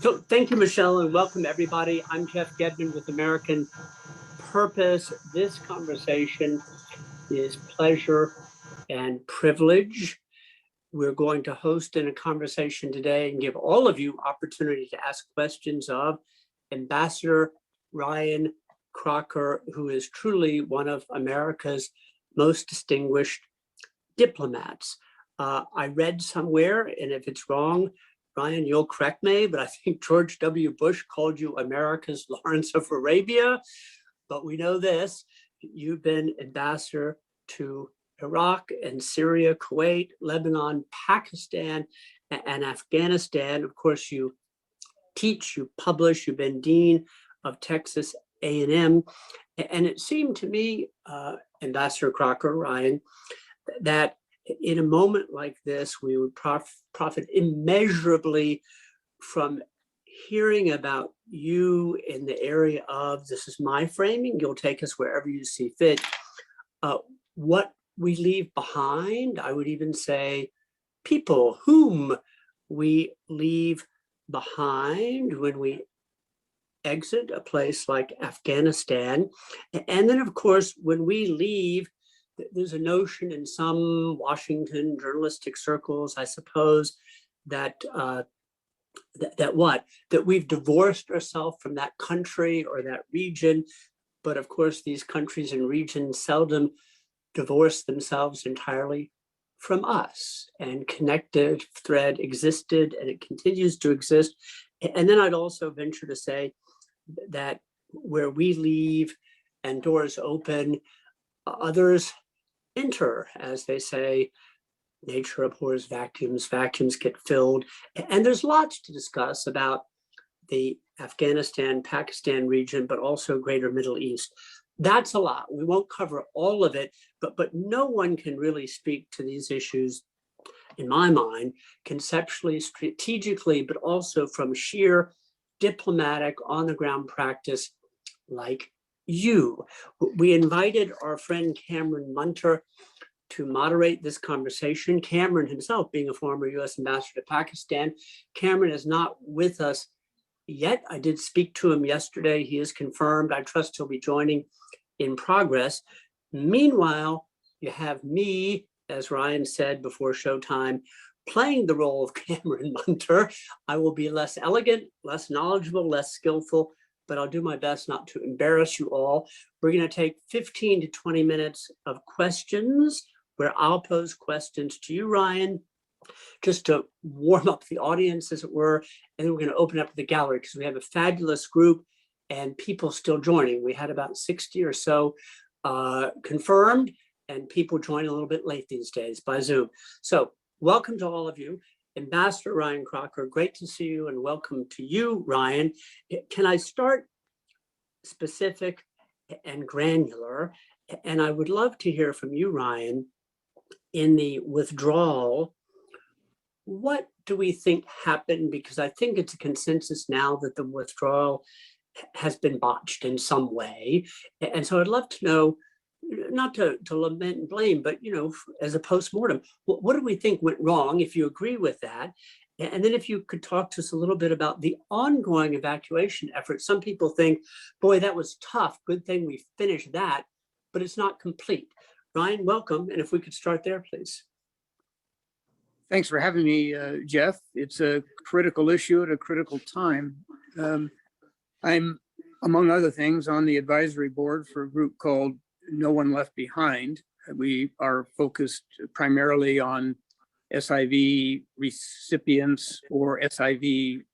So thank you, Michelle, and welcome everybody. I'm Jeff Gedmin with American Purpose. This conversation is pleasure and privilege. We're going to host in a conversation today and give all of you opportunity to ask questions of Ambassador Ryan Crocker, who is truly one of America's most distinguished diplomats. I read somewhere, and if it's wrong, Ryan, you'll correct me, but I think George W. Bush called you America's Lawrence of Arabia. But we know this, you've been ambassador to Iraq and Syria, Kuwait, Lebanon, Pakistan, and Afghanistan. Of course, you teach, you publish, you've been dean of Texas A&M. And it seemed to me, Ambassador Crocker, Ryan, that in a moment like this, we would profit immeasurably from hearing about you in the area of, this is my framing, you'll take us wherever you see fit, what we leave behind. I would even say people whom we leave behind when we exit a place like Afghanistan. And then, of course, when we leave, there's a notion in some Washington journalistic circles, I suppose, that that we've divorced ourselves from that country or that region. But of course, these countries and regions seldom divorce themselves entirely from us, and connected thread existed and it continues to exist. And then I'd also venture to say that where we leave and doors open, others enter, as they say. Nature abhors vacuums, vacuums get filled. And there's lots to discuss about the Afghanistan, Pakistan region, but also greater Middle East. That's a lot. We won't cover all of it, but no one can really speak to these issues, in my mind, conceptually, strategically, but also from sheer diplomatic, on-the-ground practice like you. We invited our friend Cameron Munter to moderate this conversation. Cameron himself being a former U.S. ambassador to Pakistan. Cameron is not with us yet. I did speak to him yesterday. He is confirmed. I trust he'll be joining in progress. Meanwhile, you have me, as Ryan said before showtime, playing the role of Cameron Munter. I will be less elegant, less knowledgeable, less skillful, but I'll do my best not to embarrass you all. We're going to take 15 to 20 minutes of questions where I'll pose questions to you, Ryan, just to warm up the audience, as it were. And then we're going to open up the gallery because we have a fabulous group and people still joining. We had about 60 or so confirmed, and people join a little bit late these days by Zoom. So welcome to all of you. Ambassador Ryan Crocker, great to see you, and welcome to you, Ryan. Can I start specific and granular? And I would love to hear from you, Ryan, in the withdrawal. What do we think happened? Because I think it's a consensus now that the withdrawal has been botched in some way. And so I'd love to know, not to lament and blame, but, you know, as a postmortem, what do we think went wrong, if you agree with that? And then if you could talk to us a little bit about the ongoing evacuation effort. Some people think, boy, that was tough. Good thing we finished that, but it's not complete. Ryan, welcome. And if we could start there, please. Thanks for having me, Jeff. It's a critical issue at a critical time. I'm, among other things, on the advisory board for a group called No One Left Behind. We are focused primarily on SIV recipients or SIV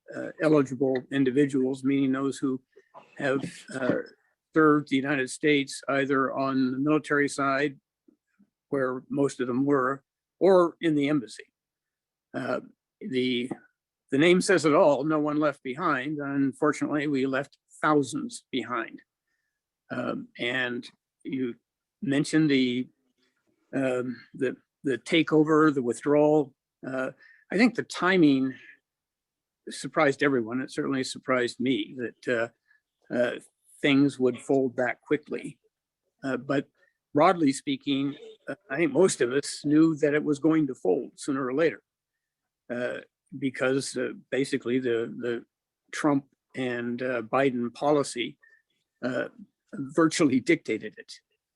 eligible individuals, meaning those who have served the United States either on the military side, where most of them were, or in the embassy. The name says it all, no one left behind. Unfortunately, we left thousands behind. And you mentioned the takeover, the withdrawal. I think the timing surprised everyone. It certainly surprised me that things would fold that quickly. But broadly speaking, I think most of us knew that it was going to fold sooner or later, because basically the Trump and Biden policy virtually dictated it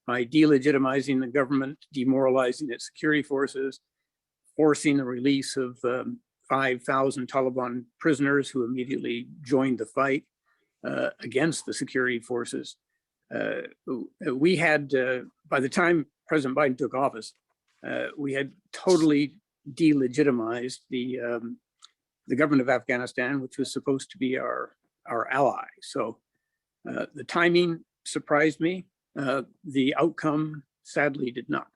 by delegitimizing the government, demoralizing its security forces, forcing the release of 5,000 Taliban prisoners who immediately joined the fight against the security forces. We had, by the time President Biden took office, we had totally delegitimized the government of Afghanistan, which was supposed to be our ally. So the timing surprised me. The outcome sadly did not.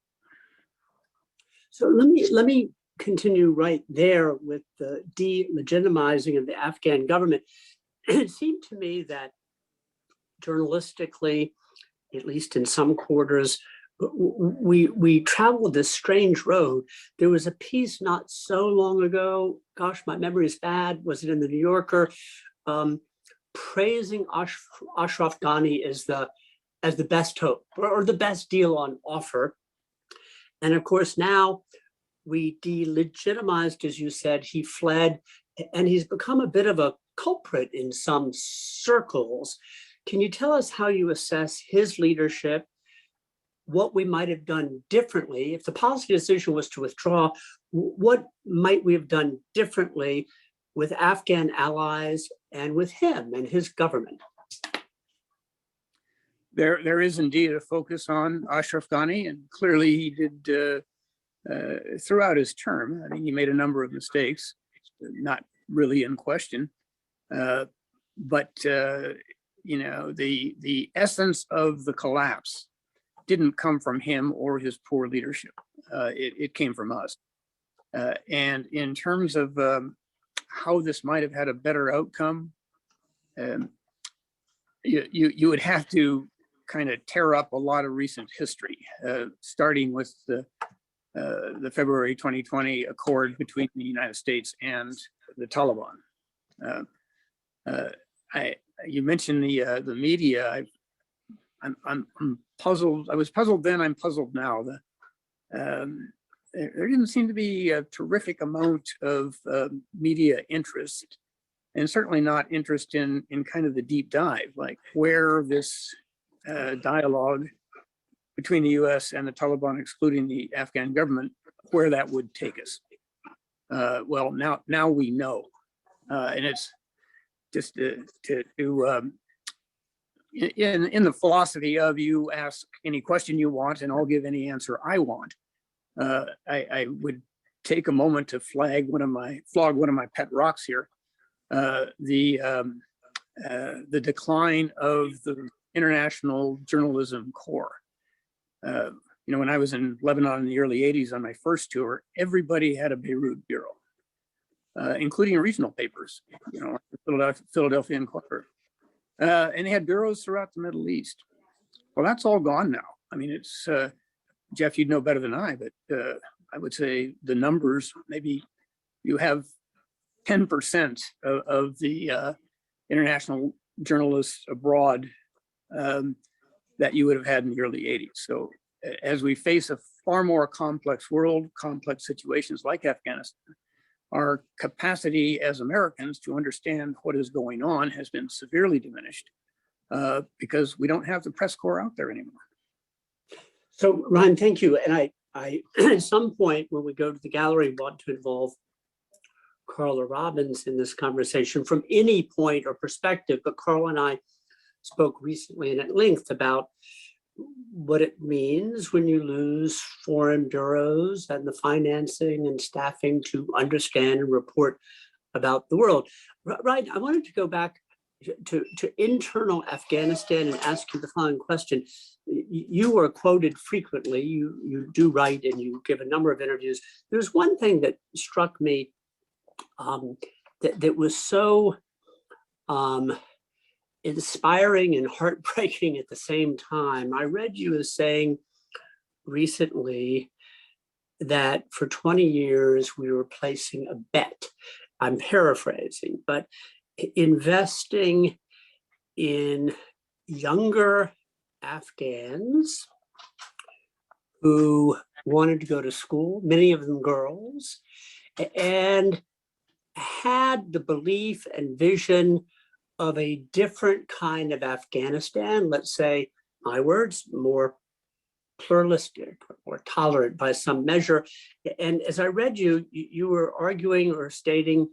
So let me continue right there with the delegitimizing of the Afghan government. It seemed to me that journalistically, at least in some quarters, we traveled this strange road. There was a piece not so long ago, gosh, my memory is bad, was it in the New Yorker, praising Ashraf Ghani as the best hope or the best deal on offer. And of course, now we delegitimized, as you said, he fled, and he's become a bit of a culprit in some circles. Can you tell us how you assess his leadership, what we might have done differently? If the policy decision was to withdraw, what might we have done differently with Afghan allies and with him and his government? There is indeed a focus on Ashraf Ghani, and clearly he did throughout his term. I think he made a number of mistakes, not really in question, but you know, the essence of the collapse didn't come from him or his poor leadership. It came from us. And in terms of how this might have had a better outcome, you would have to kind of tear up a lot of recent history, starting with the February 2020 accord between the United States and the Taliban. You mentioned the media. I'm puzzled. I was puzzled then. I'm puzzled now. There didn't seem to be a terrific amount of media interest, and certainly not interest in kind of the deep dive, like where this dialogue between the U.S. and the Taliban, excluding the Afghan government, where that would take us. Well, now we know, and it's just in the philosophy of you ask any question you want and I'll give any answer I want. I would take a moment to flog one of my pet rocks here. The decline of the international journalism corps. You know, when I was in Lebanon in the early 80s on my first tour, everybody had a Beirut bureau, including regional papers, you know, Philadelphia and Crocker. And they had bureaus throughout the Middle East. Well, that's all gone now. I mean, it's, Jeff, you'd know better than I, but I would say the numbers, maybe you have 10% of the international journalists abroad that you would have had in the early 80s. So as we face a far more complex world, complex situations like Afghanistan, our capacity as Americans to understand what is going on has been severely diminished because we don't have the press corps out there anymore. So Ryan, thank you. And I at some point when we go to the gallery, want to involve Carla Robbins in this conversation from any point or perspective, but Carla and I spoke recently and at length about what it means when you lose foreign bureaus and the financing and staffing to understand and report about the world. Right, I wanted to go back to internal Afghanistan and ask you the following question. You are quoted frequently, you do write and you give a number of interviews. There's one thing that struck me that was so inspiring and heartbreaking at the same time. I read you as saying recently that for 20 years we were placing a bet. I'm paraphrasing, but investing in younger Afghans who wanted to go to school, many of them girls, and had the belief and vision of a different kind of Afghanistan, let's say, my words, more pluralistic or tolerant by some measure. And as I read you, you were arguing or stating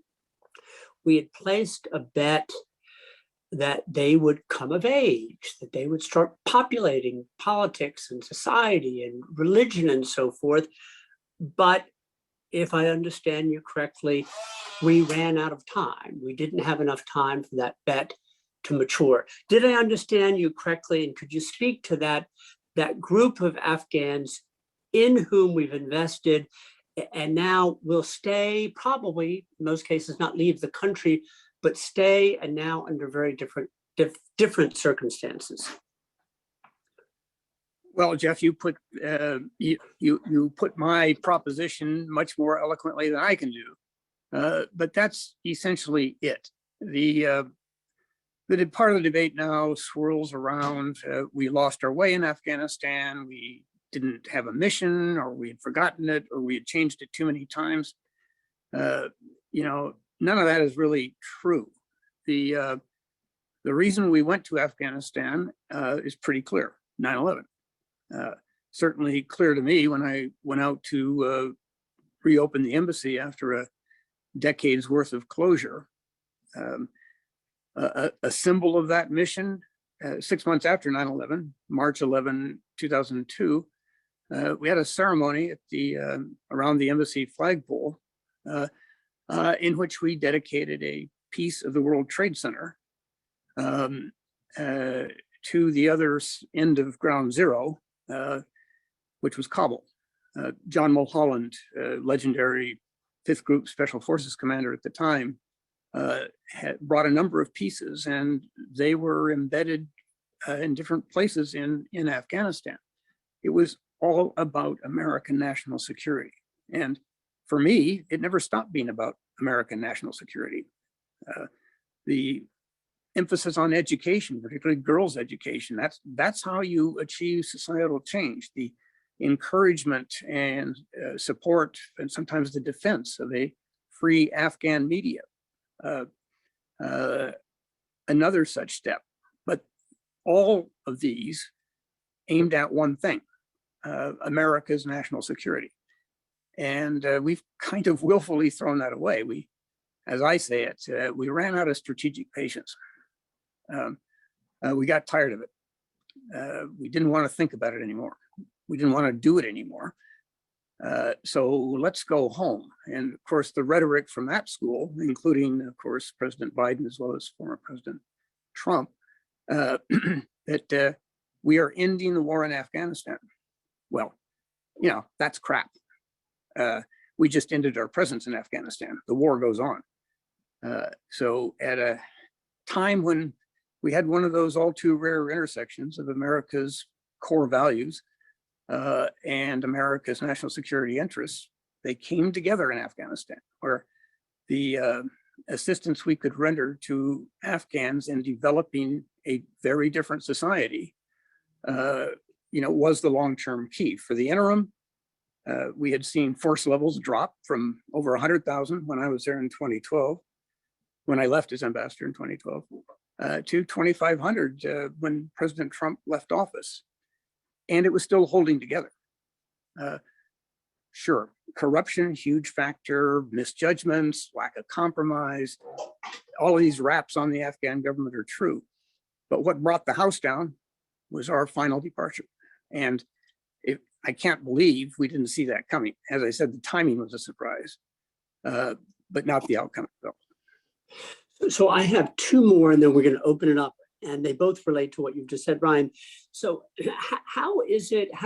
we had placed a bet that they would come of age, that they would start populating politics and society and religion and so forth. But if I understand you correctly, we ran out of time. We didn't have enough time for that bet to mature. Did I understand you correctly? And could you speak to that group of Afghans in whom we've invested and now will stay, probably in most cases not leave the country, but stay and now under very different circumstances? Well, Jeff, you put you put my proposition much more eloquently than I can do, but that's essentially it. The part of the debate now swirls around. We lost our way in Afghanistan. We didn't have a mission, or we had forgotten it, or we had changed it too many times. None of that is really true. The reason we went to Afghanistan is pretty clear. 9/11. Certainly clear to me when I went out to reopen the embassy after a decade's worth of closure. A symbol of that mission, 6 months after 9/11, March 11, 2002, we had a ceremony at around the embassy flagpole in which we dedicated a piece of the World Trade Center to the other end of Ground Zero, which was Kabul. John Mulholland, legendary 5th Group Special Forces commander at the time, had brought a number of pieces, and they were embedded in different places in Afghanistan. It was all about American national security. And for me, it never stopped being about American national security. The emphasis on education, particularly girls' education, that's how you achieve societal change. The encouragement and support, and sometimes the defense of a free Afghan media. Another such step. But all of these aimed at one thing, America's national security. And we've kind of willfully thrown that away. As I say it, we ran out of strategic patience. We got tired of it. We didn't want to think about it anymore. We didn't want to do it anymore. So let's go home. And of course, the rhetoric from that school, including, of course, President Biden, as well as former President Trump, that we are ending the war in Afghanistan. Well, that's crap. We just ended our presence in Afghanistan. The war goes on. So at a time when we had one of those all too rare intersections of America's core values and America's national security interests, they came together in Afghanistan, where the assistance we could render to Afghans in developing a very different society, was the long-term key. For the interim, we had seen force levels drop from over 100,000 when I was there in 2012, when I left as ambassador in 2012, to 2,500 when President Trump left office. And it was still holding together. Sure, corruption, huge factor, misjudgments, lack of compromise, all of these raps on the Afghan government are true. But what brought the house down was our final departure. And I can't believe we didn't see that coming. As I said, the timing was a surprise, but not the outcome itself. So I have two more, and then we're going to open it up. And they both relate to what you've just said, Ryan. So how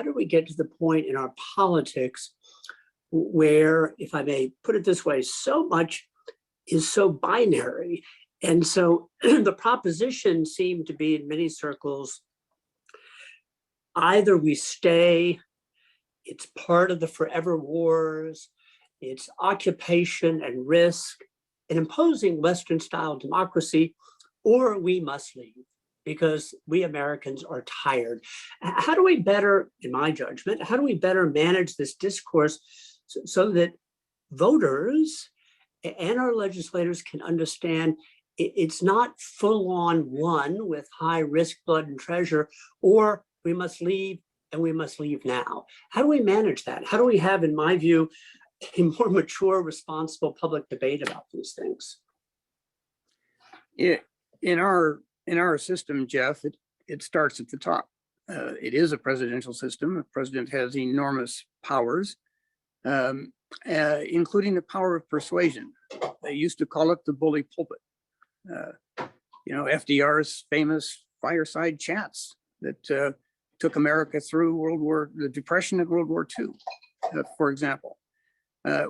do we get to the point in our politics where, if I may put it this way, so much is so binary? And so the proposition seemed to be in many circles, either we stay, it's part of the forever wars, it's occupation and risk, and imposing Western style democracy, or we must leave because we Americans are tired. How do we better, in my judgment, how do we better manage this discourse so that voters and our legislators can understand it's not full on one with high risk, blood, and treasure, or we must leave and we must leave now. How do we manage that? How do we have, in my view, a more mature, responsible public debate about these things? In our system, Jeff, it starts at the top. It is a presidential system. The president has enormous powers, including the power of persuasion. They used to call it the bully pulpit. FDR's famous fireside chats that took America through the Depression and World War II, for example.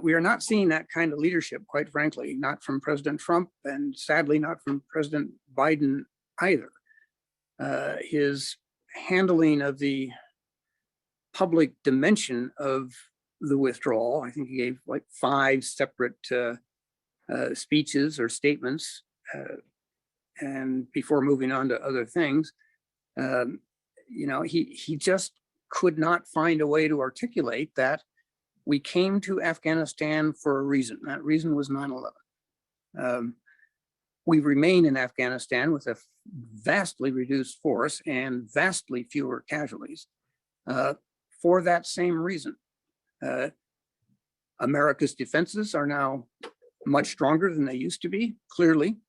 We are not seeing that kind of leadership, quite frankly, not from President Trump, and sadly not from President Biden either. His handling of the public dimension of the withdrawal, I think he gave like 5 separate speeches or statements, and before moving on to other things, he just could not find a way to articulate that we came to Afghanistan for a reason. That reason was 9/11. We remain in Afghanistan with a vastly reduced force and vastly fewer casualties for that same reason. America's defenses are now much stronger than they used to be, clearly,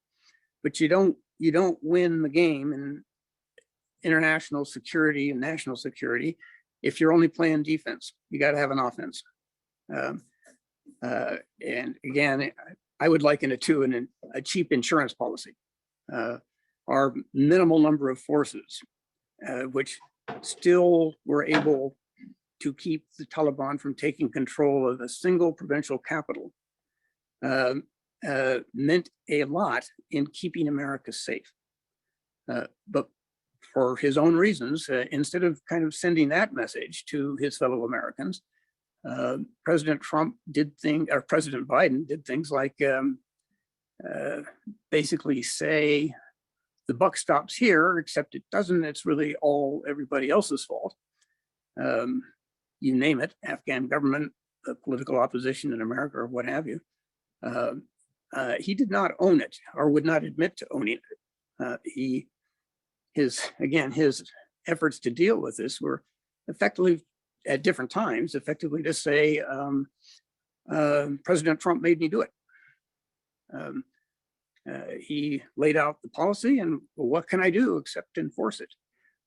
but you don't win the game in international security and national security if you're only playing defense. You got to have an offense. And again, I would liken it to a cheap insurance policy. Our minimal number of forces, which still were able to keep the Taliban from taking control of a single provincial capital, meant a lot in keeping America safe. But for his own reasons, instead of kind of sending that message to his fellow Americans, President Biden did things like basically say, the buck stops here, except it doesn't. It's really all everybody else's fault. You name it, Afghan government, the political opposition in America, or what have you. He did not own it, or would not admit to owning it. His efforts to deal with this were effectively, at different times, effectively to say, President Trump made me do it. He laid out the policy, and well, what can I do except enforce it?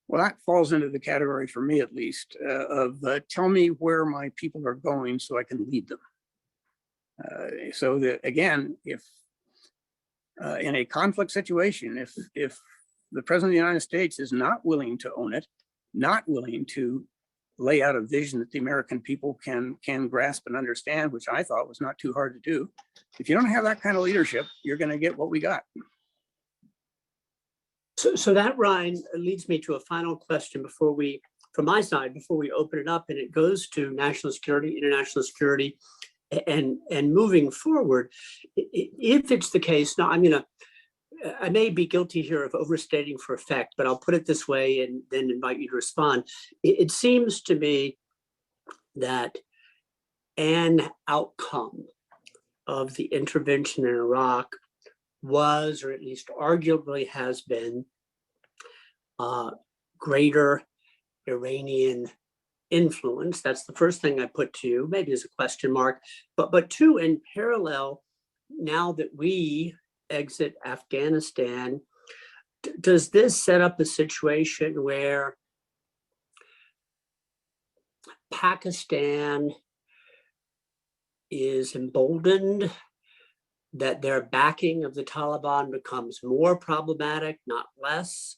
Well, that falls into the category, for me at least, of tell me where my people are going so I can lead them. So that, again, if in a conflict situation, if the President of the United States is not willing to own it, not willing to lay out a vision that the American people can grasp and understand, which I thought was not too hard to do. If you don't have that kind of leadership, you're going to get what we got. So that, Ryan, leads me to a final question from my side, before we open it up, and it goes to national security, international security, and moving forward. If it's the case, now I may be guilty here of overstating for effect, but I'll put it this way and then invite you to respond. It seems to me that an outcome of the intervention in Iraq was, or at least arguably has been, greater Iranian influence. That's the first thing I put to you, maybe as a question mark. But two, in parallel, now that we exit Afghanistan, does this set up a situation where Pakistan is emboldened, that their backing of the Taliban becomes more problematic, not less,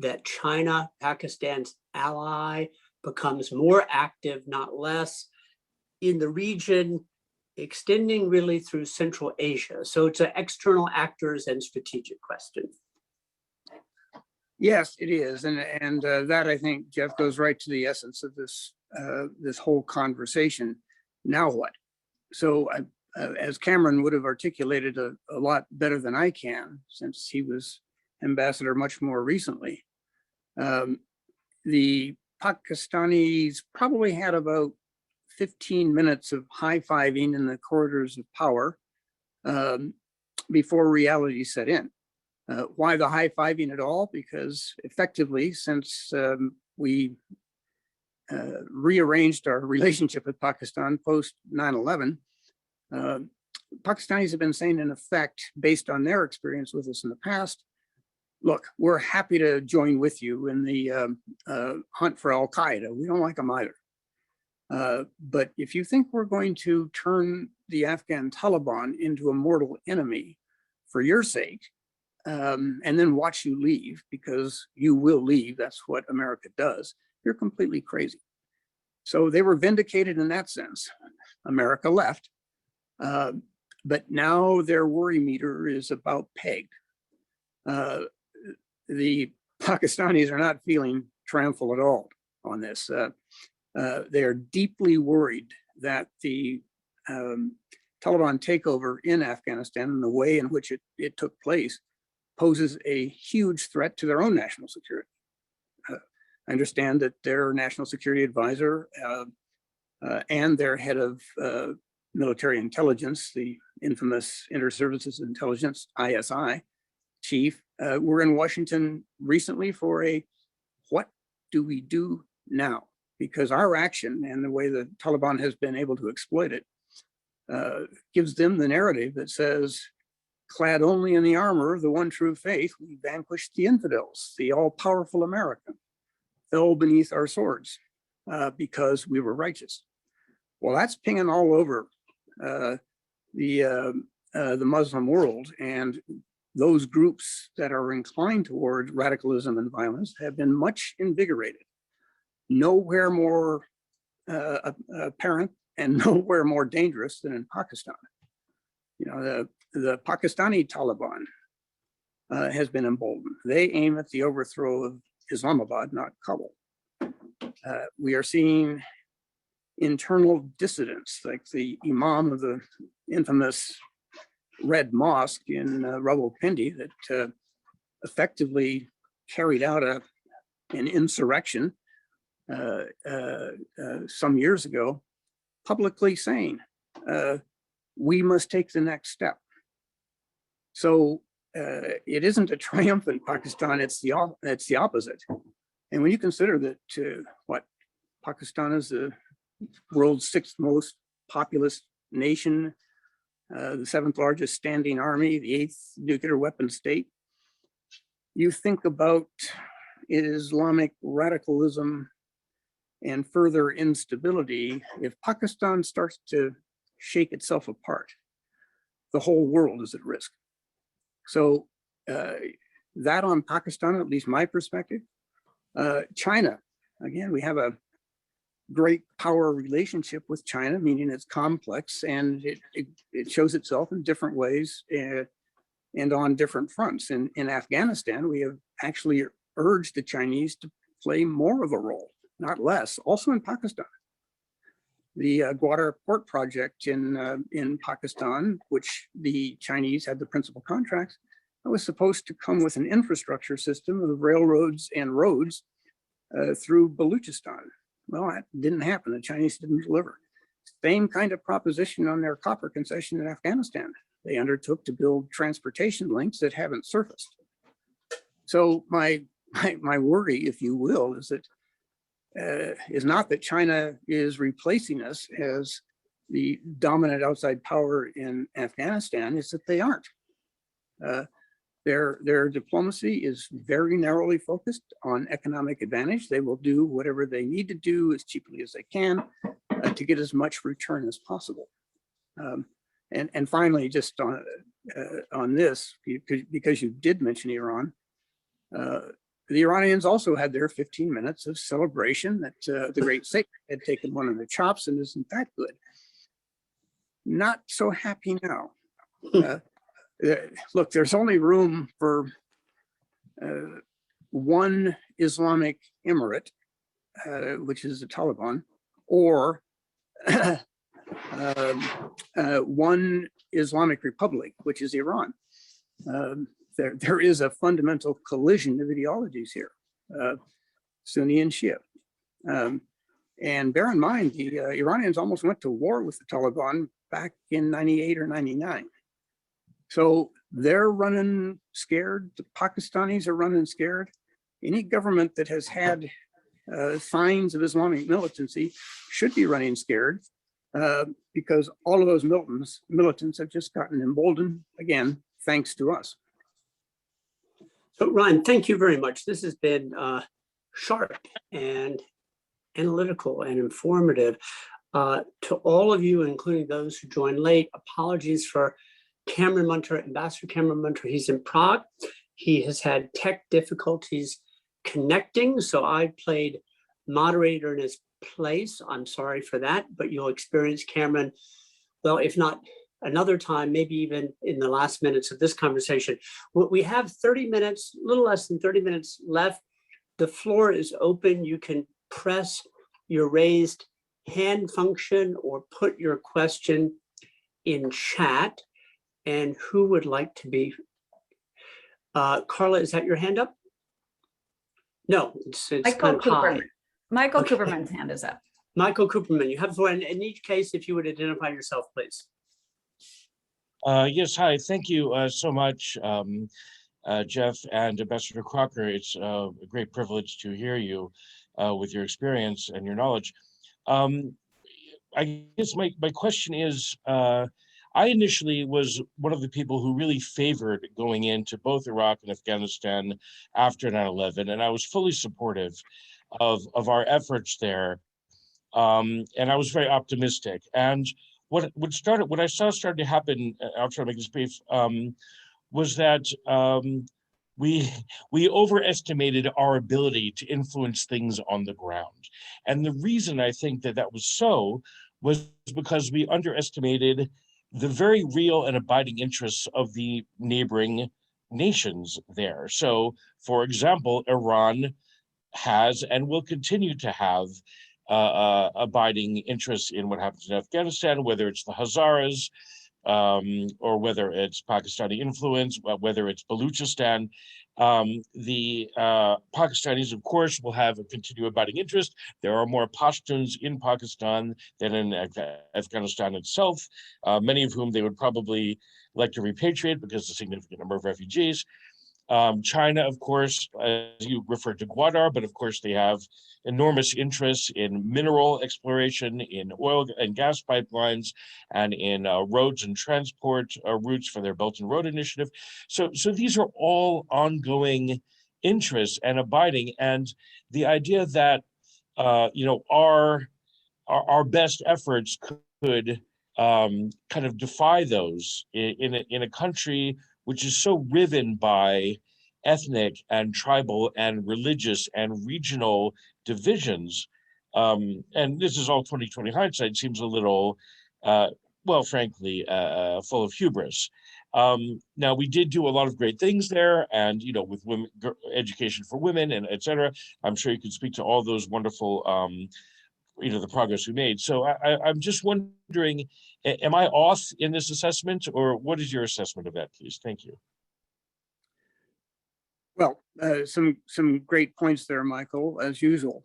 that China, Pakistan's ally, becomes more active, not less, in the region, extending really through Central Asia? So it's an external actors and strategic question. Yes, it is. And that, I think, Jeff, goes right to the essence of this whole conversation. Now what? So as Cameron would have articulated a lot better than I can, since he was ambassador much more recently, the Pakistanis probably had about 15 minutes of high-fiving in the corridors of power before reality set in. Why the high-fiving at all? Because effectively, since we rearranged our relationship with Pakistan post 9/11, Pakistanis have been saying, in effect, based on their experience with us in the past, look, we're happy to join with you in the hunt for Al-Qaeda. We don't like them either. But if you think we're going to turn the Afghan Taliban into a mortal enemy for your sake, and then watch you leave, because you will leave, that's what America does, you're completely crazy. So they were vindicated in that sense. America left, but now their worry meter is about pegged. The Pakistanis are not feeling triumphal at all on this. They are deeply worried that the Taliban takeover in Afghanistan and the way in which it took place poses a huge threat to their own national security. I understand that their national security advisor and their head of military intelligence, the infamous Inter-Services Intelligence, ISI, chief, were in Washington recently for a what do we do now? Because our action and the way the Taliban has been able to exploit it gives them the narrative that says, clad only in the armor of the one true faith, we vanquished the infidels. The all-powerful America fell beneath our swords because we were righteous. Well, that's pinging all over the Muslim world, and those groups that are inclined toward radicalism and violence have been much invigorated. Nowhere more apparent and nowhere more dangerous than in Pakistan. You know, the Pakistani Taliban has been emboldened. They aim at the overthrow of Islamabad, not Kabul. We are seeing internal dissidents, like the imam of the infamous Red Mosque in Rawalpindi that effectively carried out an insurrection some years ago, publicly saying, we must take the next step. So it isn't a triumph in Pakistan, it's the opposite. And when you consider that Pakistan is the world's 6th most populous nation, the 7th largest standing army, the 8th nuclear weapon state, you think about Islamic radicalism and further instability. If Pakistan starts to shake itself apart, the whole world is at risk. So that on Pakistan, at least my perspective. China, again, we have a great power relationship with China, meaning it's complex and it shows itself in different ways and on different fronts. In Afghanistan, we have actually urged the Chinese to play more of a role, not less, also in Pakistan. The Gwadar Port project in Pakistan, which the Chinese had the principal contracts, that was supposed to come with an infrastructure system of railroads and roads through Baluchistan. Well, that didn't happen. The Chinese didn't deliver. Same kind of proposition on their copper concession in Afghanistan. They undertook to build transportation links that haven't surfaced. So my worry, if you will, is that is not that China is replacing us as the dominant outside power in Afghanistan, is that they aren't. Their diplomacy is very narrowly focused on economic advantage. They will do whatever they need to do as cheaply as they can to get as much return as possible. And finally, just on this, because you did mention Iran, the Iranians also had their 15 minutes of celebration that the great Satan had taken one of the chops and isn't that good. Not so happy now. Look, there's only room for one Islamic emirate, which is the Taliban, or one Islamic republic, which is Iran. There is a fundamental collision of ideologies here, Sunni and Shia. And bear in mind, the Iranians almost went to war with the Taliban back in 98 or 99. So they're running scared. The Pakistanis are running scared. Any government that has had signs of Islamic militancy should be running scared because all of those militants have just gotten emboldened again, thanks to us. So Ron, thank you very much. This has been sharp and analytical and informative. To all of you, including those who joined late, apologies for Cameron Munter, Ambassador Cameron Munter. He's in Prague. He has had tech difficulties connecting, so I played moderator in his place. I'm sorry for that, but you'll experience Cameron, well, if not another time, maybe even in the last minutes of this conversation. We have 30 minutes, a little less than 30 minutes left. The floor is open. You can press your raised hand function or put your question in chat. And who would like to be? Carla, is that your hand up? No, it's kind of high. Michael Okay. Cooperman's hand is up. Michael Cooperman, you have the floor. In each case, if you would identify yourself, please. Yes, hi. Thank you so much, Jeff and Ambassador Crocker. It's a great privilege to hear you with your experience and your knowledge. I guess my question is, I initially was one of the people who really favored going into both Iraq and Afghanistan after 9/11, and I was fully supportive of our efforts there. And I was very optimistic. And what I saw started to happen, I'll try to make this brief, was that we overestimated our ability to influence things on the ground. And the reason I think that was so was because we underestimated the very real and abiding interests of the neighboring nations there. So, for example, Iran has and will continue to have abiding interests in what happens in Afghanistan, whether it's the Hazaras or whether it's Pakistani influence, whether it's Baluchistan. The Pakistanis, of course, will have a continued abiding interest. There are more Pashtuns in Pakistan than in Afghanistan itself, many of whom they would probably like to repatriate because of a significant number of refugees. China, of course, as you referred to Gwadar, but of course they have enormous interests in mineral exploration, in oil and gas pipelines, and in roads and transport routes for their Belt and Road Initiative. So these are all ongoing interests and abiding. And the idea that our best efforts could kind of defy those in a country which is so riven by ethnic and tribal and religious and regional divisions. And this is all 2020 hindsight, seems a little, well, frankly, full of hubris. Now, we did do a lot of great things there, and, with women, education for women and et cetera. I'm sure you could speak to all those wonderful, the progress we made. So I'm just wondering, am I off in this assessment, or what is your assessment of that, please? Thank you. Well, some great points there, Michael, as usual.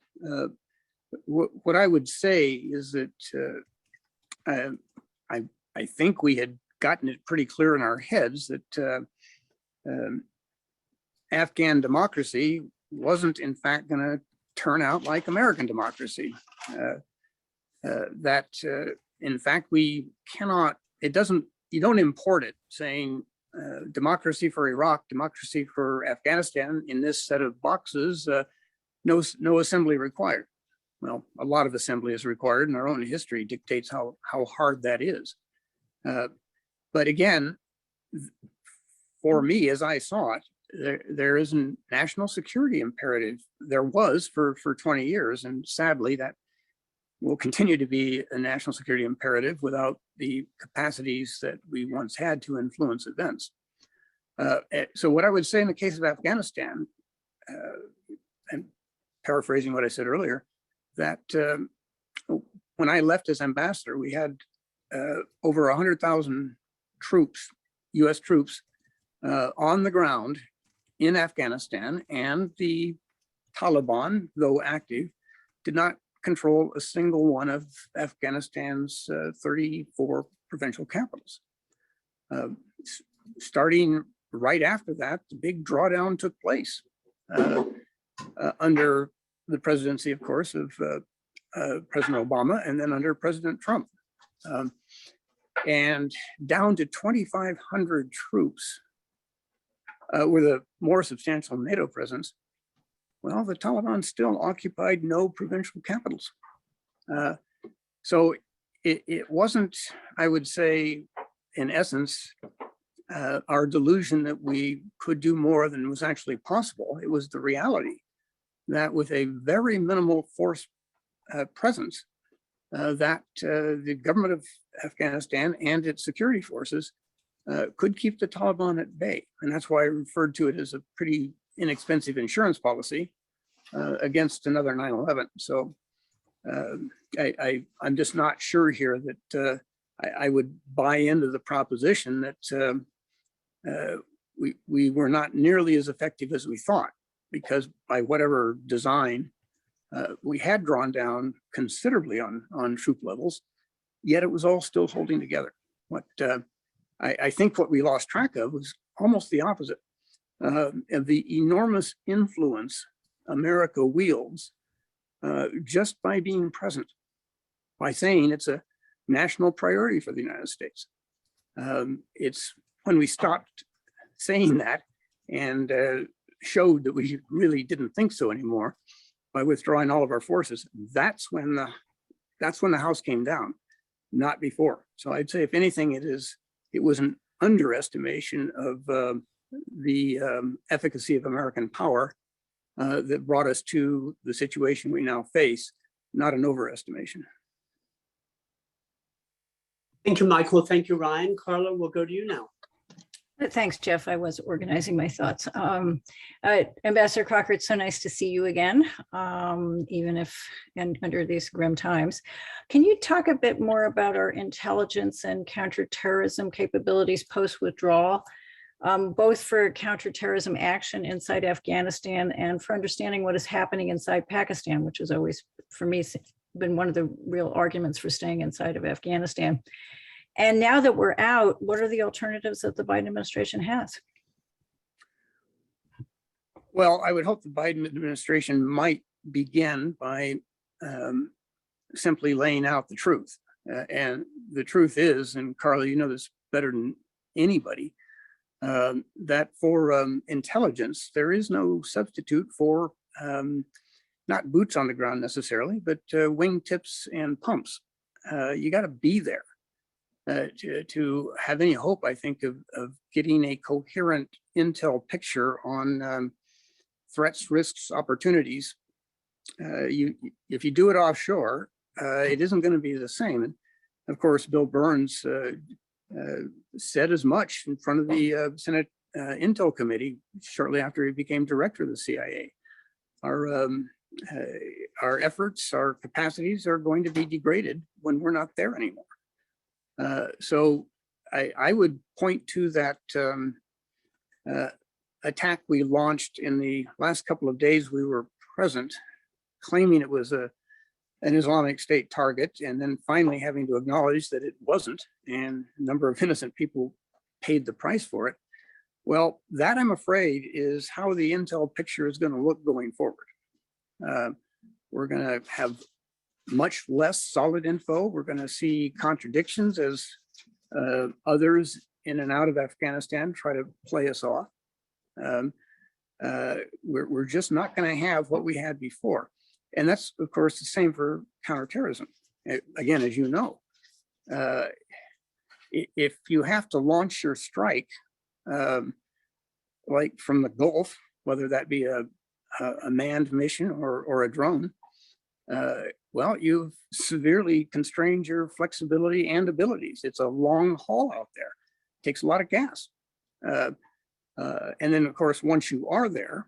What I would say is that I think we had gotten it pretty clear in our heads that Afghan democracy wasn't, in fact, going to turn out like American democracy. In fact, we cannot, you don't import it saying democracy for Iraq, democracy for Afghanistan in this set of boxes, no assembly required. Well, a lot of assembly is required, and our own history dictates how hard that is. But again, for me, as I saw it, there is a national security imperative. There was for 20 years, and sadly that will continue to be a national security imperative without the capacities that we once had to influence events. So what I would say in the case of Afghanistan, and paraphrasing what I said earlier, that when I left as ambassador, we had over 100,000 troops, US troops, on the ground in Afghanistan, and the Taliban, though active, did not control a single one of Afghanistan's 34 provincial capitals. starting right after that, the big drawdown took place under the presidency, of course, of President Obama, and then under President Trump. And down to 2,500 troops with a more substantial NATO presence. Well, the Taliban still occupied no provincial capitals. So it wasn't, I would say, in essence, our delusion that we could do more than was actually possible. It was the reality that with a very minimal force presence, that the government of Afghanistan and its security forces could keep the Taliban at bay. And that's why I referred to it as a pretty inexpensive insurance policy against another 9/11. So I'm just not sure here that I would buy into the proposition that we were not nearly as effective as we thought, because by whatever design, we had drawn down considerably on troop levels, yet it was all still holding together. What I think what we lost track of was almost the opposite of the enormous influence America wields just by being present, by saying it's a national priority for the United States. It's when we stopped saying that and showed that we really didn't think so anymore by withdrawing all of our forces, that's when the house came down, not before. So I'd say, if anything, it was an underestimation of the efficacy of American power that brought us to the situation we now face, not an overestimation. Thank you, Michael. Thank you, Ryan. Carla, we'll go to you now. Thanks, Jeff. I was organizing my thoughts. Ambassador Crocker, it's so nice to see you again, even if and under these grim times. Can you talk a bit more about our intelligence and counterterrorism capabilities post-withdrawal, both for counterterrorism action inside Afghanistan and for understanding what is happening inside Pakistan, which has always, for me, been one of the real arguments for staying inside of Afghanistan. And now that we're out, what are the alternatives that the Biden administration has? Well, I would hope the Biden administration might begin by simply laying out the truth. And the truth is, and Carla, you know this better than anybody, that for intelligence, there is no substitute for not boots on the ground necessarily, but wingtips and pumps. You got to be there. To have any hope, I think, of getting a coherent intel picture on threats, risks, opportunities. If you do it offshore, it isn't going to be the same. And of course, Bill Burns said as much in front of the Senate Intel Committee shortly after he became director of the CIA. Our efforts, our capacities are going to be degraded when we're not there anymore. So I would point to that attack we launched in the last couple of days we were present, claiming it was an Islamic State target, and then finally having to acknowledge that it wasn't, and a number of innocent people paid the price for it. Well, that, I'm afraid, is how the intel picture is going to look going forward. We're going to have much less solid info. We're going to see contradictions as others in and out of Afghanistan try to play us off. We're just not going to have what we had before. And that's, of course, the same for counterterrorism. Again, as you know, if you have to launch your strike, like from the Gulf, whether that be a manned mission or a drone, well, you've severely constrained your flexibility and abilities. It's a long haul out there. It takes a lot of gas. And then, of course, once you are there,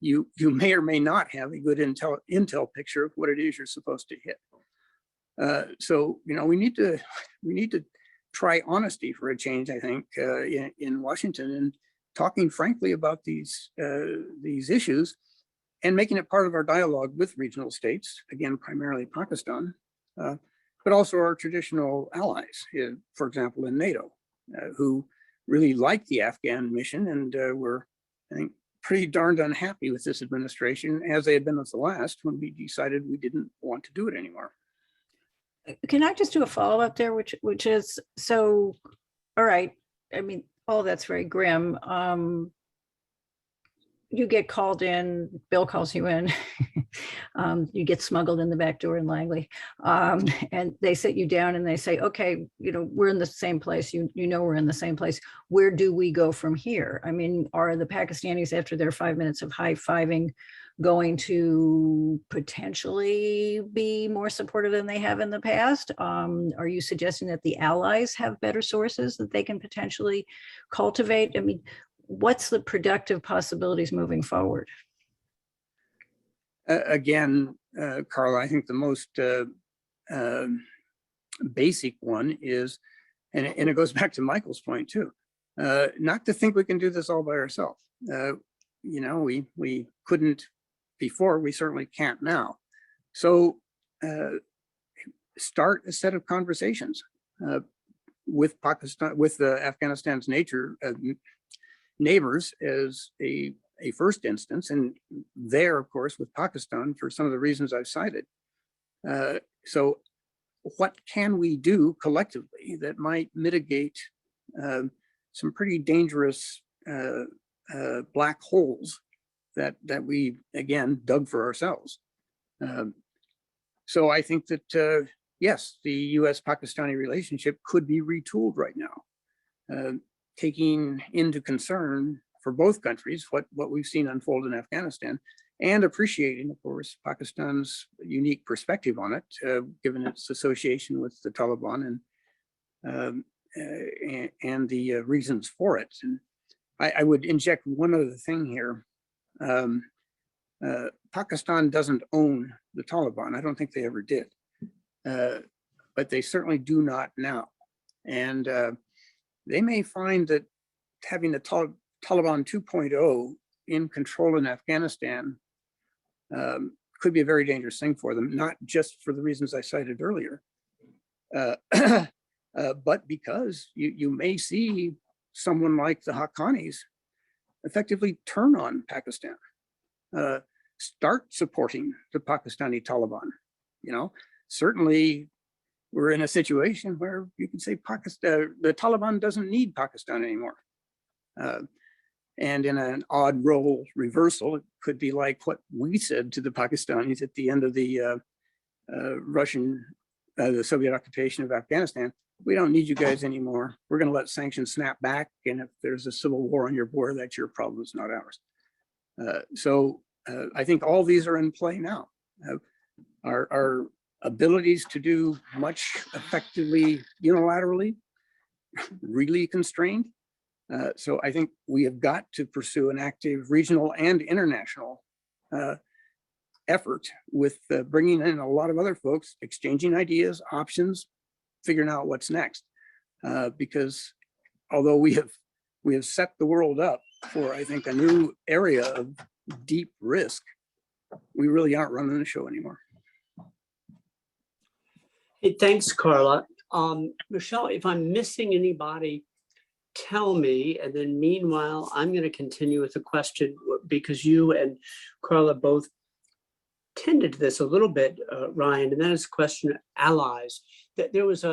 you may or may not have a good intel picture of what it is you're supposed to hit. So, you know, we need to try honesty for a change, I think, in Washington, and talking frankly about these issues, and making it part of our dialogue with regional states, again, primarily Pakistan, but also our traditional allies, for example, in NATO, who really like the Afghan mission and were, I think, pretty darned unhappy with this administration, as they had been with the last, when we decided we didn't want to do it anymore. Can I just do a follow-up there, which is, so, all right, I mean, all that's very grim. You get called in, Bill calls you in, you get smuggled in the back door in Langley, and they sit you down and they say, okay, we're in the same place, we're in the same place. Where do we go from here? I mean, are the Pakistanis, after their 5 minutes of high-fiving, going to potentially be more supportive than they have in the past? Are you suggesting that the allies have better sources that they can potentially cultivate? I mean, what's the productive possibilities moving forward? Again, Carla, I think the most basic one is, and it goes back to Michael's point too, not to think we can do this all by ourselves. We couldn't before, we certainly can't now. So start a set of conversations with Pakistan, with Afghanistan's neighbors as a first instance, and there, of course, with Pakistan for some of the reasons I've cited. So what can we do collectively that might mitigate some pretty dangerous black holes that we, again, dug for ourselves? So I think that, yes, the US-Pakistani relationship could be retooled right now, taking into concern for both countries what we've seen unfold in Afghanistan, and appreciating, of course, Pakistan's unique perspective on it, given its association with the Taliban and the reasons for it. And I would inject one other thing here. Pakistan doesn't own the Taliban. I don't think they ever did, but they certainly do not now. And they may find that having the Taliban 2.0 in control in Afghanistan could be a very dangerous thing for them, not just for the reasons I cited earlier, but because you may see someone like the Haqqanis effectively turn on Pakistan, start supporting the Pakistani Taliban. Certainly we're in a situation where you can say the Taliban doesn't need Pakistan anymore. And in an odd role reversal, it could be like what we said to the Pakistanis at the end of the the Soviet occupation of Afghanistan. We don't need you guys anymore. We're going to let sanctions snap back. And if there's a civil war on your border, that's your problem, it's not ours. So I think all these are in play now. Our abilities to do much effectively unilaterally, really constrained. So I think we have got to pursue an active regional and international effort with bringing in a lot of other folks, exchanging ideas, options, figuring out what's next. Because although we have set the world up for, I think, a new area of deep risk, we really aren't running the show anymore. Hey, thanks, Carla. Michelle, if I'm missing anybody, tell me. And then meanwhile, I'm going to continue with the question, because you and Carla both tended to this a little bit, Ryan, and that is the question of allies. That there was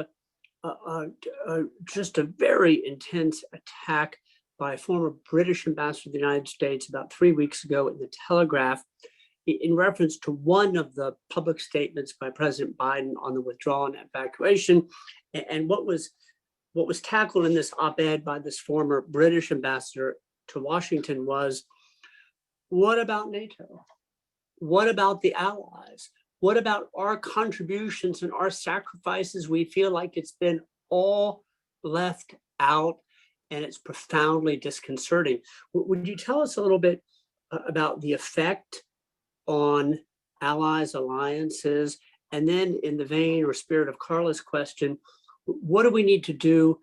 just a very intense attack by a former British ambassador to the United States about 3 weeks ago in the Telegraph in reference to one of the public statements by President Biden on the withdrawal and evacuation. And what was tackled in this op-ed by this former British ambassador to Washington was, what about NATO? What about the allies? What about our contributions and our sacrifices? We feel like it's been all left out, and it's profoundly disconcerting. Would you tell us a little bit about the effect on allies, alliances, and then in the vein or spirit of Carla's question, what do we need to do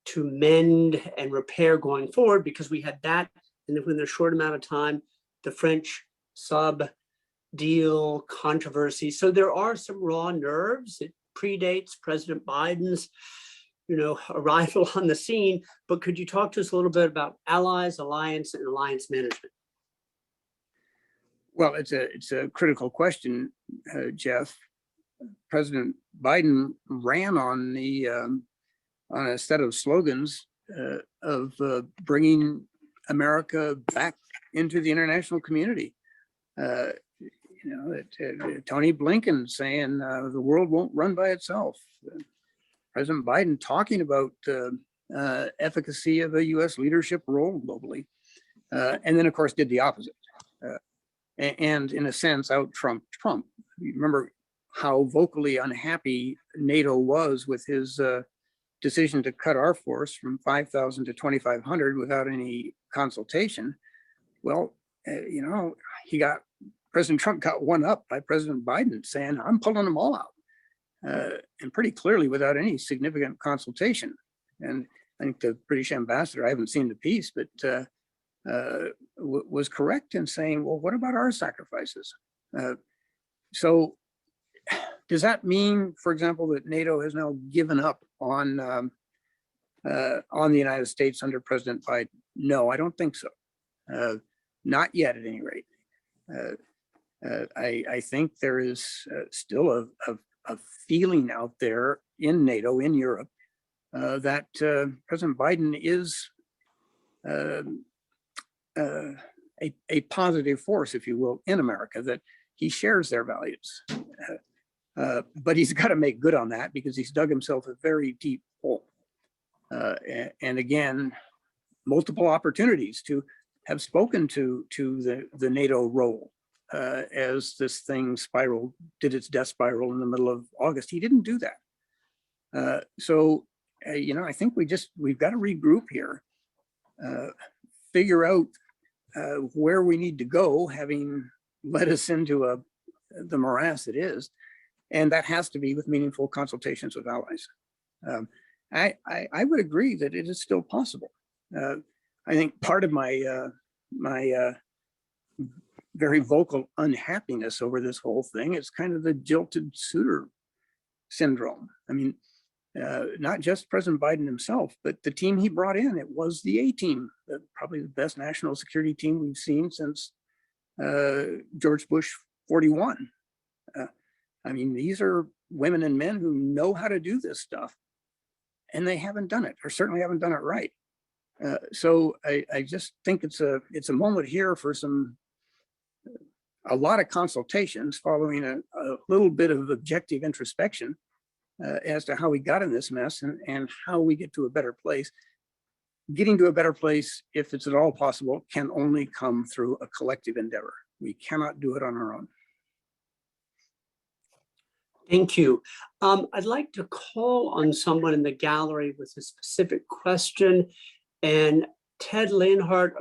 to mend and repair going forward? Because we had that, and within a short amount of time, the French sub-deal controversy. So there are some raw nerves. It predates President Biden's arrival on the scene, but could you talk to us a little bit about allies, alliance, and alliance management? Well, it's a critical question, Jeff. President Biden ran on a set of slogans of bringing America back into the international community. Tony Blinken saying the world won't run by itself. President Biden talking about the efficacy of a U.S. leadership role globally, and then of course did the opposite, and in a sense out-trumped Trump. You remember how vocally unhappy NATO was with his decision to cut our force from 5,000 to 2,500 without any consultation. Well, President Trump got one up by President Biden saying, I'm pulling them all out, and pretty clearly without any significant consultation. And I think the British ambassador, I haven't seen the piece, but was correct in saying, well, what about our sacrifices? So does that mean, for example, that NATO has now given up on the United States under President Biden? No, I don't think so. Not yet, at any rate. I think there is still a feeling out there in NATO, in Europe, that President Biden is a positive force, if you will, in America, that he shares their values. But he's got to make good on that because he's dug himself a very deep hole. And again, multiple opportunities to have spoken to the NATO role as this thing did its death spiral in the middle of August. He didn't do that. So I think we've got to regroup here, figure out where we need to go, having led us into the morass it is. And that has to be with meaningful consultations with allies. I would agree that it is still possible. I think part of my very vocal unhappiness over this whole thing is kind of the jilted suitor syndrome. I mean, not just President Biden himself, but the team he brought in. It was the A team, probably the best national security team we've seen since George Bush 41. I mean, these are women and men who know how to do this stuff, and they haven't done it, or certainly haven't done it right. So I just think it's a moment here for a lot of consultations following a little bit of objective introspection as to how we got in this mess and how we get to a better place. Getting to a better place, if it's at all possible, can only come through a collective endeavor. We cannot do it on our own. Thank you. I'd like to call on someone in the gallery with a specific question. And Ted Linhart,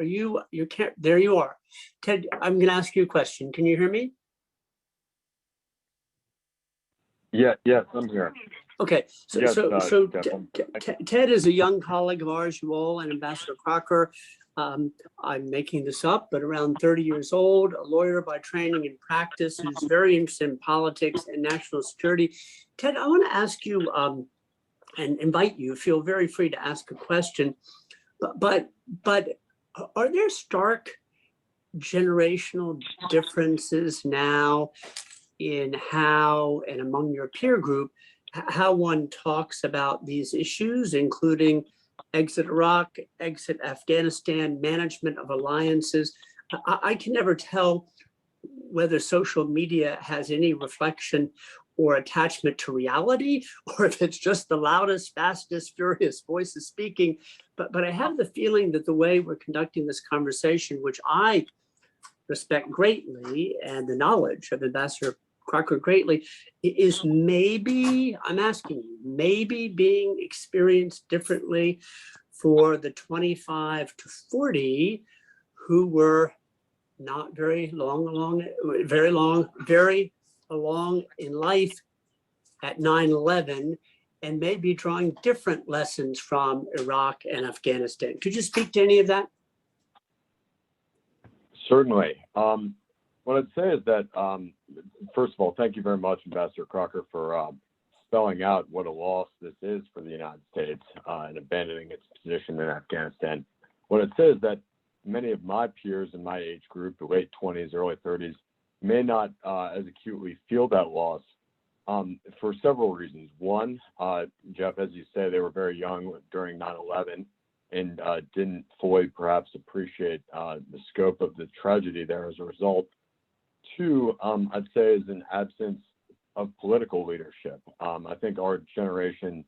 there you are. Ted, I'm going to ask you a question. Can you hear me? Yes, I'm here. Okay, so Ted is a young colleague of ours, you all, and Ambassador Crocker. I'm making this up, but around 30 years old, a lawyer by training and practice, who's very interested in politics and national security. Ted, I want to ask you and invite you, feel very free to ask a question, but are there stark generational differences now in how, and among your peer group, how one talks about these issues, including exit Iraq, exit Afghanistan, management of alliances? I can never tell whether social media has any reflection or attachment to reality, or if it's just the loudest, fastest, furious voices speaking. But I have the feeling that the way we're conducting this conversation, which I respect greatly, and the knowledge of Ambassador Crocker greatly, is maybe, I'm asking you, maybe being experienced differently for the 25 to 40 who were not very along in life at 9/11, and maybe drawing different lessons from Iraq and Afghanistan. Could you speak to any of that? Certainly. What I'd say is that, first of all, thank you very much, Ambassador Crocker, for spelling out what a loss this is for the United States in abandoning its position in Afghanistan. What it says that many of my peers in my age group, the late 20s, early 30s, may not as acutely feel that loss for several reasons. One, Jeff, as you say, they were very young during 9/11 and didn't fully perhaps appreciate the scope of the tragedy there as a result. Two, I'd say is an absence of political leadership. I think our generation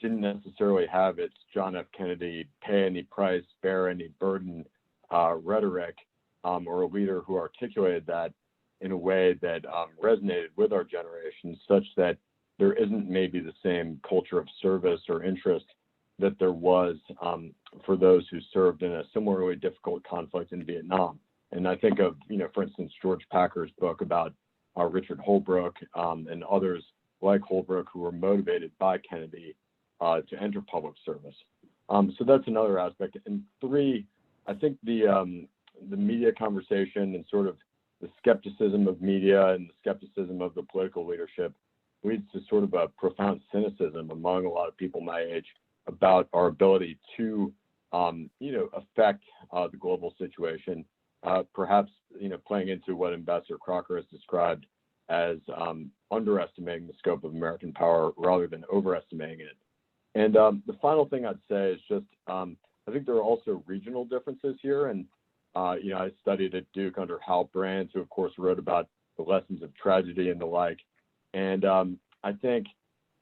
didn't necessarily have its John F. Kennedy pay any price, bear any burden rhetoric, or a leader who articulated that in a way that resonated with our generation, such that there isn't maybe the same culture of service or interest that there was for those who served in a similarly difficult conflict in Vietnam. And I think of, for instance, George Packer's book about Richard Holbrooke and others like Holbrooke who were motivated by Kennedy to enter public service. So that's another aspect. And three, I think the media conversation and sort of the skepticism of media and the skepticism of the political leadership leads to sort of a profound cynicism among a lot of people my age about our ability to, affect the global situation. Perhaps, playing into what Ambassador Crocker has described as underestimating the scope of American power rather than overestimating it. And the final thing I'd say is just, I think there are also regional differences here. And, I studied at Duke under Hal Brands, who of course wrote about the lessons of tragedy and the like. And I think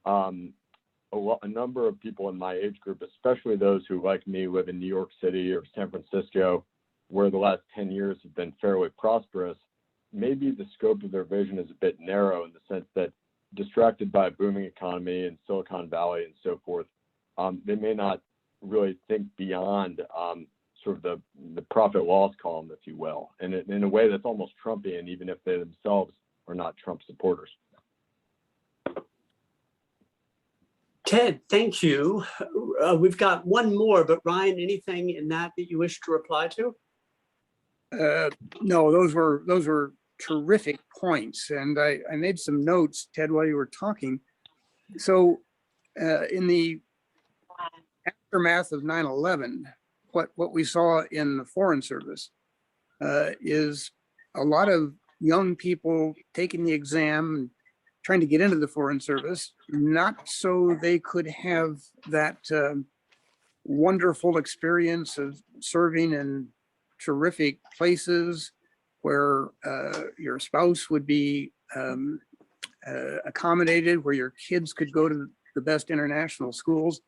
a number of people in my age group, especially those who, like me, live in New York City or San Francisco, where the last 10 years have been fairly prosperous, maybe the scope of their vision is a bit narrow in the sense that, distracted by a booming economy in Silicon Valley and so forth, they may not really think beyond sort of the profit loss column, if you will, and in a way that's almost Trumpian, even if they themselves are not Trump supporters. Ted, thank you. We've got one more, but Ryan, anything in that you wish to reply to? No, those were terrific points, and I made some notes, Ted, while you were talking. So in the aftermath of 9/11, what we saw in the Foreign Service is a lot of young people taking the exam, trying to get into the Foreign Service, not so they could have that wonderful experience of serving in terrific places where your spouse would be accommodated, where your kids could go to the best international schools.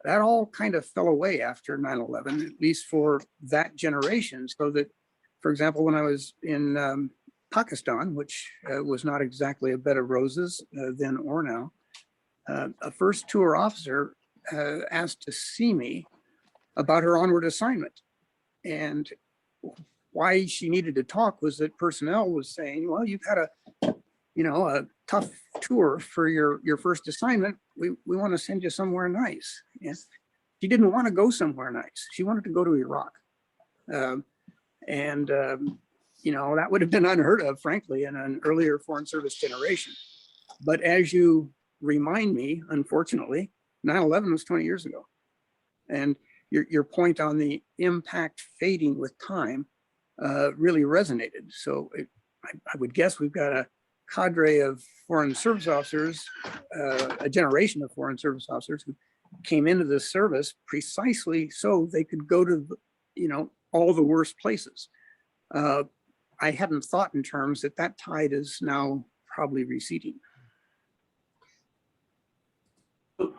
That all kind of fell away after 9/11, at least for that generation. So that, for example, when I was in Pakistan, which was not exactly a bed of roses then or now, a first tour officer asked to see me about her onward assignment. And why she needed to talk was that personnel was saying, well, you've had a tough tour for your first assignment. We want to send you somewhere nice. And she didn't want to go somewhere nice. She wanted to go to Iraq. That would have been unheard of, frankly, in an earlier Foreign Service generation. But as you remind me, unfortunately, 9/11 was 20 years ago. And your point on the impact fading with time really resonated. So I would guess we've got a cadre of Foreign Service officers, a generation of Foreign Service officers who came into this service precisely so they could go to, all the worst places. I hadn't thought in terms that tide is now probably receding.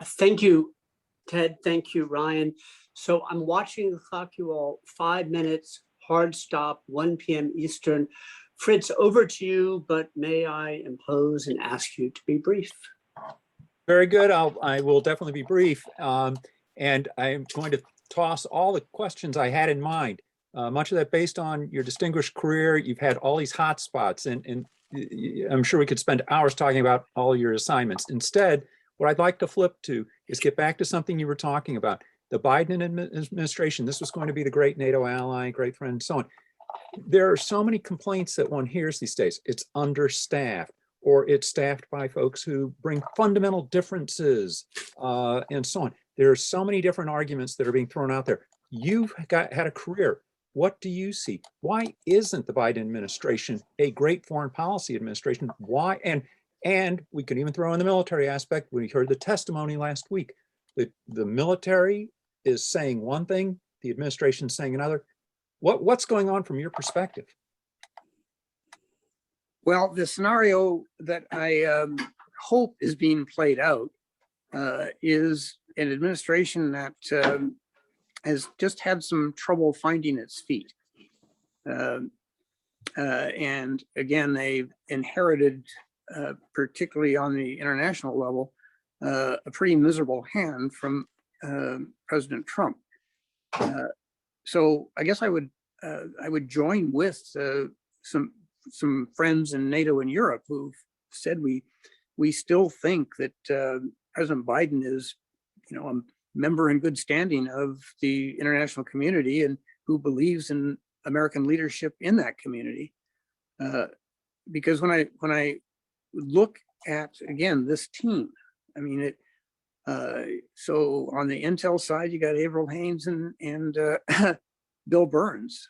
Thank you, Ted. Thank you, Ryan. So I'm watching the clock, you all. 5 minutes, hard stop, 1 p.m. Eastern. Fritz, over to you, but may I impose and ask you to be brief? Very good. I will definitely be brief. And I'm going to toss all the questions I had in mind. Much of that based on your distinguished career. You've had all these hot spots, and I'm sure we could spend hours talking about all your assignments. Instead, what I'd like to flip to is get back to something you were talking about. The Biden administration, this was going to be the great NATO ally, great friend, and so on. There are so many complaints that one hears these days. It's understaffed. or it's staffed by folks who bring fundamental differences, and so on. There are so many different arguments that are being thrown out there. You've had a career. What do you see? Why isn't the Biden administration a great foreign policy administration? Why? And we could even throw in the military aspect. We heard the testimony last week. The military is saying one thing, the administration is saying another. What's going on from your perspective? Well, the scenario that I hope is being played out is an administration that has just had some trouble finding its feet. And again, they've inherited, particularly on the international level, a pretty miserable hand from President Trump. So I guess I would join with some friends in NATO and Europe who've said we still think that President Biden is, a member in good standing of the international community and who believes in American leadership in that community. Because when I look at, again, this team, I mean, so on the intel side, you got Avril Haines and Bill Burns.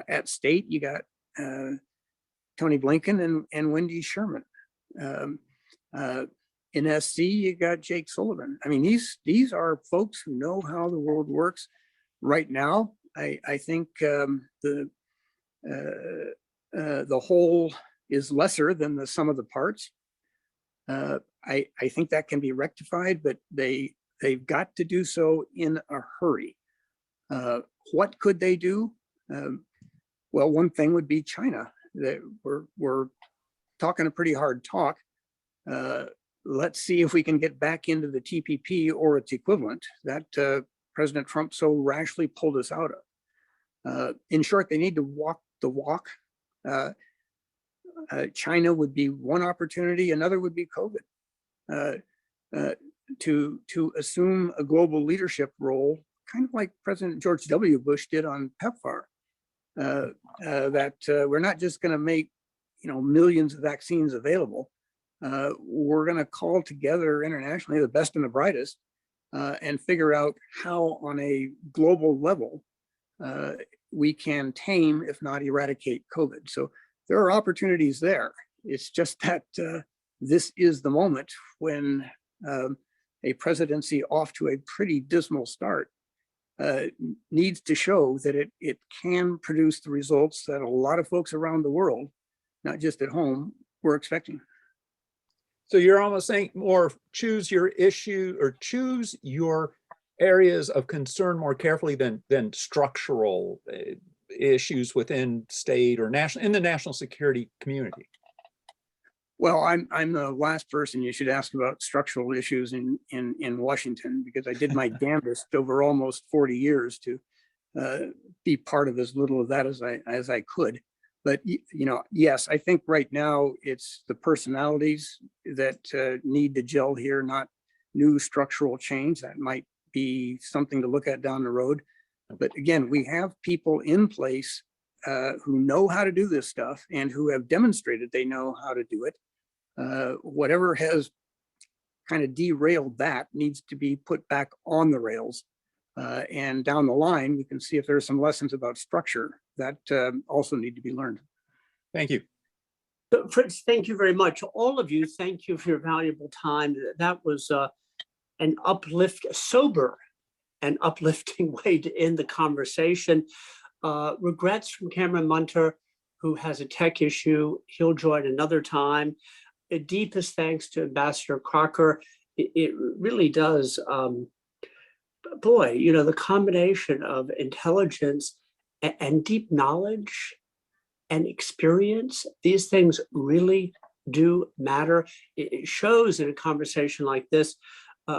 At state, you got Tony Blinken and Wendy Sherman. In SC, you got Jake Sullivan. I mean, these are folks who know how the world works. Right now, I think the whole is lesser than the sum of the parts. I think that can be rectified, but they've got to do so in a hurry. What could they do? Well, one thing would be China. That we're talking a pretty hard talk. Let's see if we can get back into the TPP or its equivalent that President Trump so rashly pulled us out of. In short, they need to walk the walk. China would be one opportunity. Another would be COVID. To assume a global leadership role, kind of like President George W. Bush did on PEPFAR. That we're not just going to make millions of vaccines available. We're going to call together internationally the best and the brightest and figure out how on a global level we can tame, if not eradicate, COVID. So there are opportunities there. It's just that this is the moment when a presidency off to a pretty dismal start needs to show that it can produce the results that a lot of folks around the world, not just at home, were expecting. So you're almost saying more choose your issue or choose your areas of concern more carefully than structural issues within state or national in the national security community. Well, I'm the last person you should ask about structural issues in Washington, because I did my damnedest over almost 40 years to be part of as little of that as I could. But yes, I think right now it's the personalities that need to gel here, not new structural change. That might be something to look at down the road. But again, we have people in place who know how to do this stuff and who have demonstrated they know how to do it. Whatever has kind of derailed that needs to be put back on the rails. And down the line, we can see if there's some lessons about structure that also need to be learned. Thank you. Fritz, thank you very much. All of you, thank you for your valuable time. That was an sober and uplifting way to end the conversation. Regrets from Cameron Munter, who has a tech issue. He'll join another time. Deepest thanks to Ambassador Crocker. It really does, the combination of intelligence and deep knowledge and experience, these things really do matter. It shows in a conversation like this.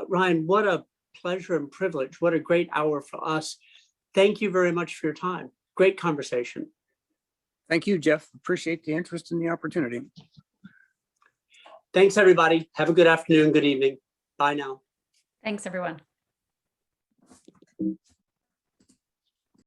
Ryan, what a pleasure and privilege. What a great hour for us. Thank you very much for your time. Great conversation. Thank you, Jeff. Appreciate the interest and the opportunity. Thanks, everybody. Have a good afternoon, good evening. Bye now. Thanks, everyone.